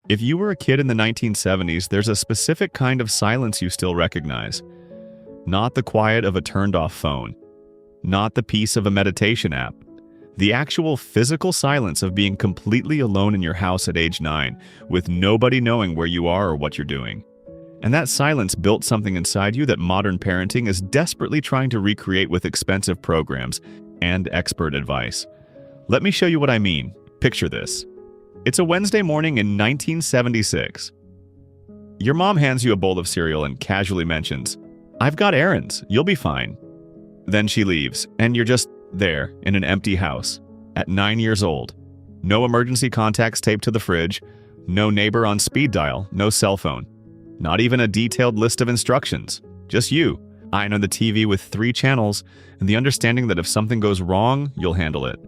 If you were a kid in the 1970s, there's a specific kind of silence you still recognize. Not the quiet of a turned-off phone. Not the peace of a meditation app. The actual physical silence of being completely alone in your house at age 9, with nobody knowing where you are or what you're doing. And that silence built something inside you that modern parenting is desperately trying to recreate with expensive programs and expert advice. Let me show you what I mean. Picture this. It's a Wednesday morning in 1976. Your mom hands you a bowl of cereal and casually mentions, "I've got errands, you'll be fine." Then she leaves, and you're just there in an empty house at 9 years old. No emergency contacts taped to the fridge, no neighbor on speed dial, no cell phone. Not even a detailed list of instructions. Just you, eyeing on the TV with 3 channels, and the understanding that if something goes wrong, you'll handle it.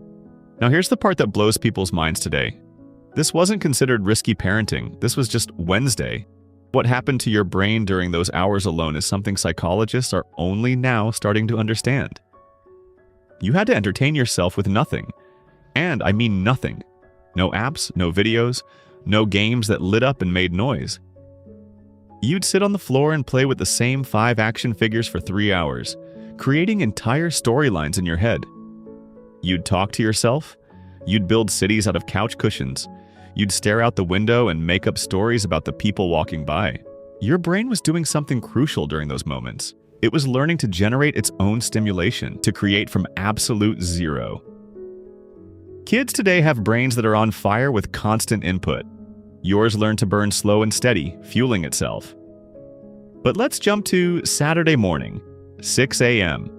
Now here's the part that blows people's minds today. This wasn't considered risky parenting, this was just Wednesday. What happened to your brain during those hours alone is something psychologists are only now starting to understand. You had to entertain yourself with nothing. And I mean nothing. No apps, no videos, no games that lit up and made noise. You'd sit on the floor and play with the same 5 action figures for 3 hours, creating entire storylines in your head. You'd talk to yourself. You'd build cities out of couch cushions. You'd stare out the window and make up stories about the people walking by. Your brain was doing something crucial during those moments. It was learning to generate its own stimulation, to create from absolute zero. Kids today have brains that are on fire with constant input. Yours learned to burn slow and steady, fueling itself. But let's jump to Saturday morning, 6 a.m.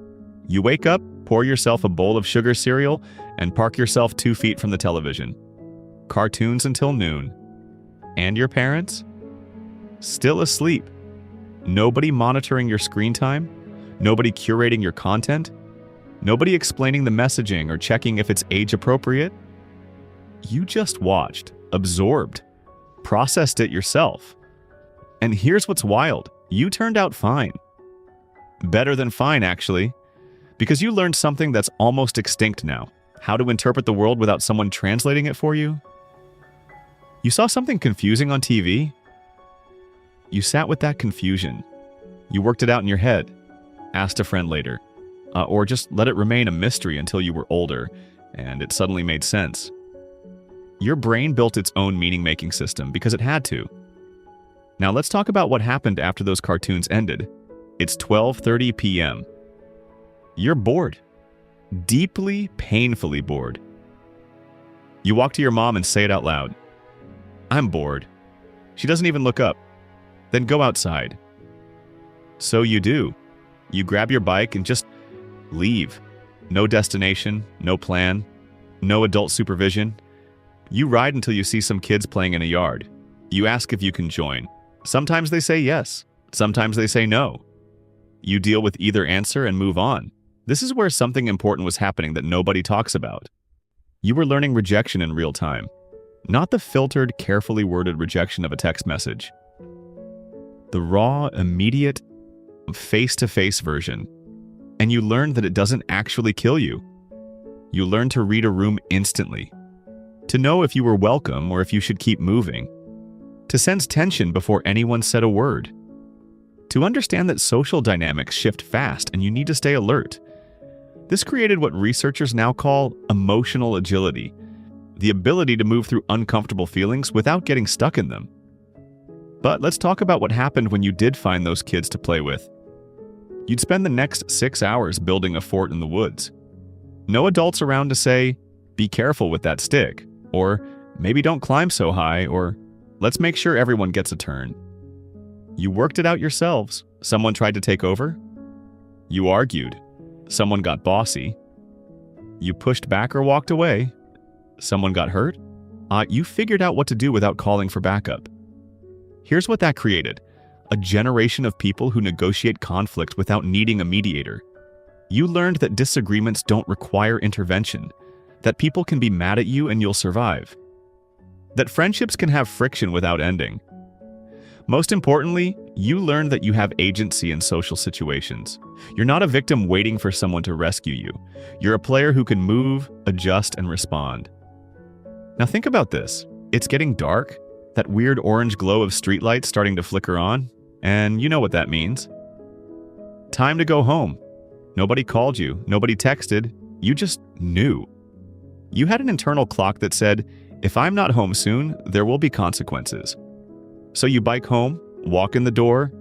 You wake up, pour yourself a bowl of sugar cereal, and park yourself 2 feet from the television. Cartoons until noon. And your parents? Still asleep. Nobody monitoring your screen time? Nobody curating your content? Nobody explaining the messaging or checking if it's age appropriate? You just watched, absorbed, processed it yourself. And here's what's wild. You turned out fine. Better than fine, actually. Because you learned something that's almost extinct now. How to interpret the world without someone translating it for you? You saw something confusing on TV? You sat with that confusion. You worked it out in your head, asked a friend later, or just let it remain a mystery until you were older, and it suddenly made sense. Your brain built its own meaning-making system because it had to. Now let's talk about what happened after those cartoons ended. It's 12:30 p.m. You're bored. Deeply, painfully bored. You walk to your mom and say it out loud. "I'm bored." She doesn't even look up. Then go outside. So you do. You grab your bike and just leave. No destination, no plan, no adult supervision. You ride until you see some kids playing in a yard. You ask if you can join. Sometimes they say yes. Sometimes they say no. You deal with either answer and move on. This is where something important was happening that nobody talks about. You were learning rejection in real time. Not the filtered, carefully worded rejection of a text message. The raw, immediate, face-to-face version. And you learned that it doesn't actually kill you. You learned to read a room instantly. To know if you were welcome or if you should keep moving. To sense tension before anyone said a word. To understand that social dynamics shift fast and you need to stay alert. This created what researchers now call emotional agility. The ability to move through uncomfortable feelings without getting stuck in them. But let's talk about what happened when you did find those kids to play with. You'd spend the next 6 hours building a fort in the woods. No adults around to say, "Be careful with that stick," or "Maybe don't climb so high," or "Let's make sure everyone gets a turn." You worked it out yourselves. Someone tried to take over. You argued. Someone got bossy. You pushed back or walked away. Someone got hurt. You figured out what to do without calling for backup. Here's what that created. A generation of people who negotiate conflict without needing a mediator. You learned that disagreements don't require intervention, that people can be mad at you and you'll survive, that friendships can have friction without ending. Most importantly, you learned that you have agency in social situations. You're not a victim waiting for someone to rescue you. You're a player who can move, adjust, and respond. Now think about this. It's getting dark. That weird orange glow of streetlights starting to flicker on, and you know what that means. Time to go home. Nobody called you, nobody texted, you just knew. You had an internal clock that said, if I'm not home soon, there will be consequences. So you bike home, walk in the door,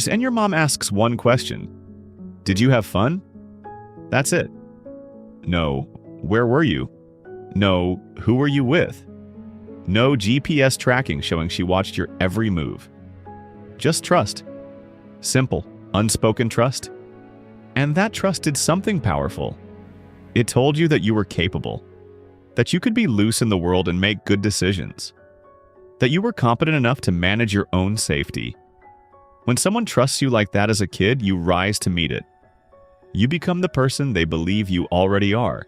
and your mom asks one question. Did you have fun? That's it. No, where were you? No, who were you with? No GPS tracking showing she watched your every move. Just trust. Simple, unspoken trust. And that trust did something powerful. It told you that you were capable, that you could be loose in the world and make good decisions, that you were competent enough to manage your own safety. When someone trusts you like that as a kid, you rise to meet it. You become the person they believe you already are.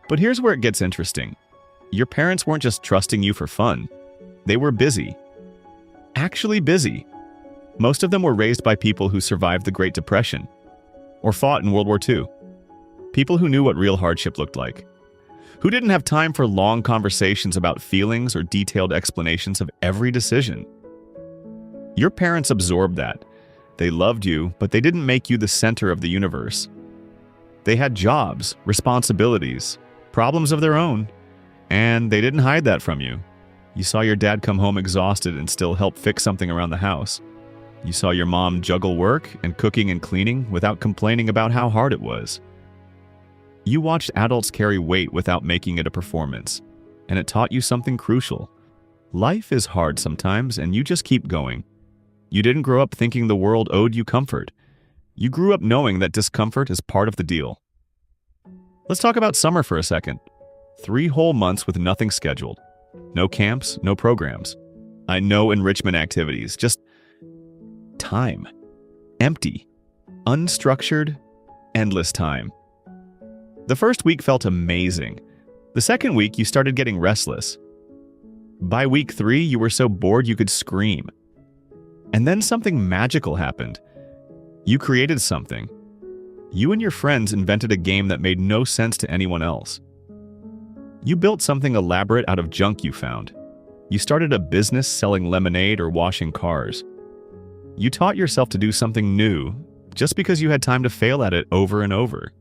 But here's where it gets interesting. Your parents weren't just trusting you for fun. They were busy. Actually busy. Most of them were raised by people who survived the Great Depression or fought in World War II. People who knew what real hardship looked like. Who didn't have time for long conversations about feelings or detailed explanations of every decision. Your parents absorbed that. They loved you, but they didn't make you the center of the universe. They had jobs, responsibilities, problems of their own, and they didn't hide that from you. You saw your dad come home exhausted and still help fix something around the house. You saw your mom juggle work and cooking and cleaning without complaining about how hard it was. You watched adults carry weight without making it a performance, and it taught you something crucial. Life is hard sometimes, and you just keep going. You didn't grow up thinking the world owed you comfort. You grew up knowing that discomfort is part of the deal. Let's talk about summer for a second. 3 whole months with nothing scheduled. No camps, no programs. No enrichment activities, just time. Empty. Unstructured, endless time. The first week felt amazing. The second week, you started getting restless. By week 3, you were so bored you could scream. And then something magical happened. You created something. You and your friends invented a game that made no sense to anyone else. You built something elaborate out of junk you found. You started a business selling lemonade or washing cars. You taught yourself to do something new just because you had time to fail at it over and over.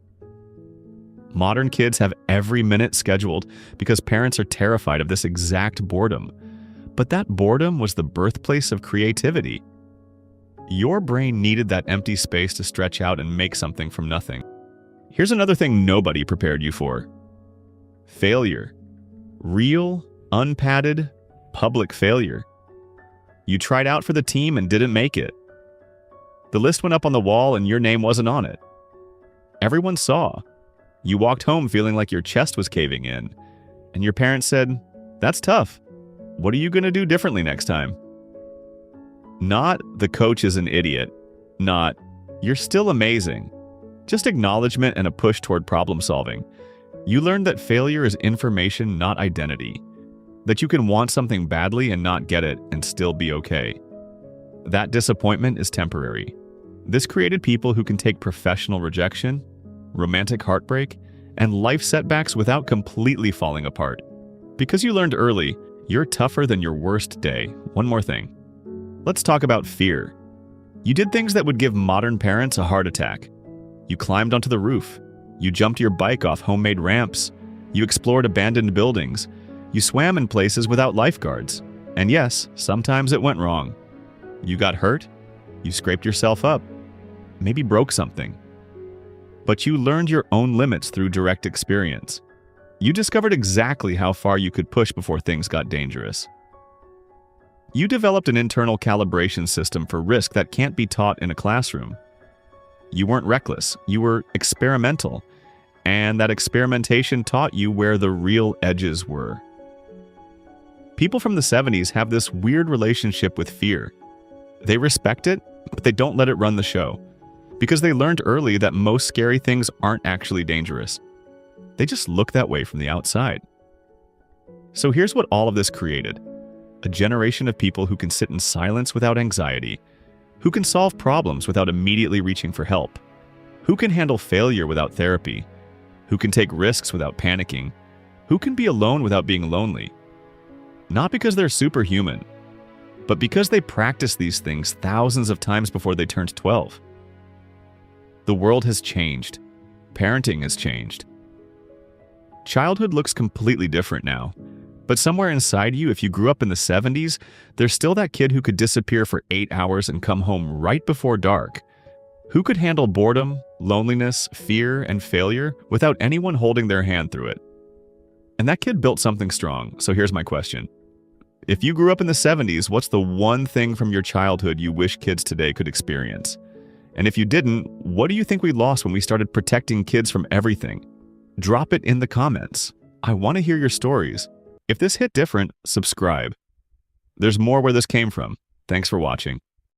Modern kids have every minute scheduled because parents are terrified of this exact boredom. But that boredom was the birthplace of creativity. Your brain needed that empty space to stretch out and make something from nothing. Here's another thing nobody prepared you for. Failure. Real, unpadded, public failure. You tried out for the team and didn't make it. The list went up on the wall and your name wasn't on it. Everyone saw. You walked home feeling like your chest was caving in, and your parents said, "That's tough. What are you going to do differently next time?" Not, "The coach is an idiot." Not, "You're still amazing." Just acknowledgement and a push toward problem solving. You learned that failure is information, not identity. That you can want something badly and not get it and still be okay. That disappointment is temporary. This created people who can take professional rejection, romantic heartbreak, and life setbacks without completely falling apart. Because you learned early, you're tougher than your worst day. One more thing. Let's talk about fear. You did things that would give modern parents a heart attack. You climbed onto the roof. You jumped your bike off homemade ramps. You explored abandoned buildings. You swam in places without lifeguards. And yes, sometimes it went wrong. You got hurt. You scraped yourself up. Maybe broke something. But you learned your own limits through direct experience. You discovered exactly how far you could push before things got dangerous. You developed an internal calibration system for risk that can't be taught in a classroom. You weren't reckless, you were experimental, and that experimentation taught you where the real edges were. People from the 70s have this weird relationship with fear. They respect it, but they don't let it run the show. Because they learned early that most scary things aren't actually dangerous. They just look that way from the outside. So here's what all of this created. A generation of people who can sit in silence without anxiety, who can solve problems without immediately reaching for help, who can handle failure without therapy, who can take risks without panicking, who can be alone without being lonely. Not because they're superhuman, but because they practiced these things thousands of times before they turned 12. The world has changed. Parenting has changed. Childhood looks completely different now. But somewhere inside you, if you grew up in the 70s, there's still that kid who could disappear for 8 hours and come home right before dark. Who could handle boredom, loneliness, fear, and failure without anyone holding their hand through it? And that kid built something strong, so here's my question. If you grew up in the 70s, what's the one thing from your childhood you wish kids today could experience? And if you didn't, what do you think we lost when we started protecting kids from everything? Drop it in the comments. I want to hear your stories. If this hit different, subscribe. There's more where this came from. Thanks for watching.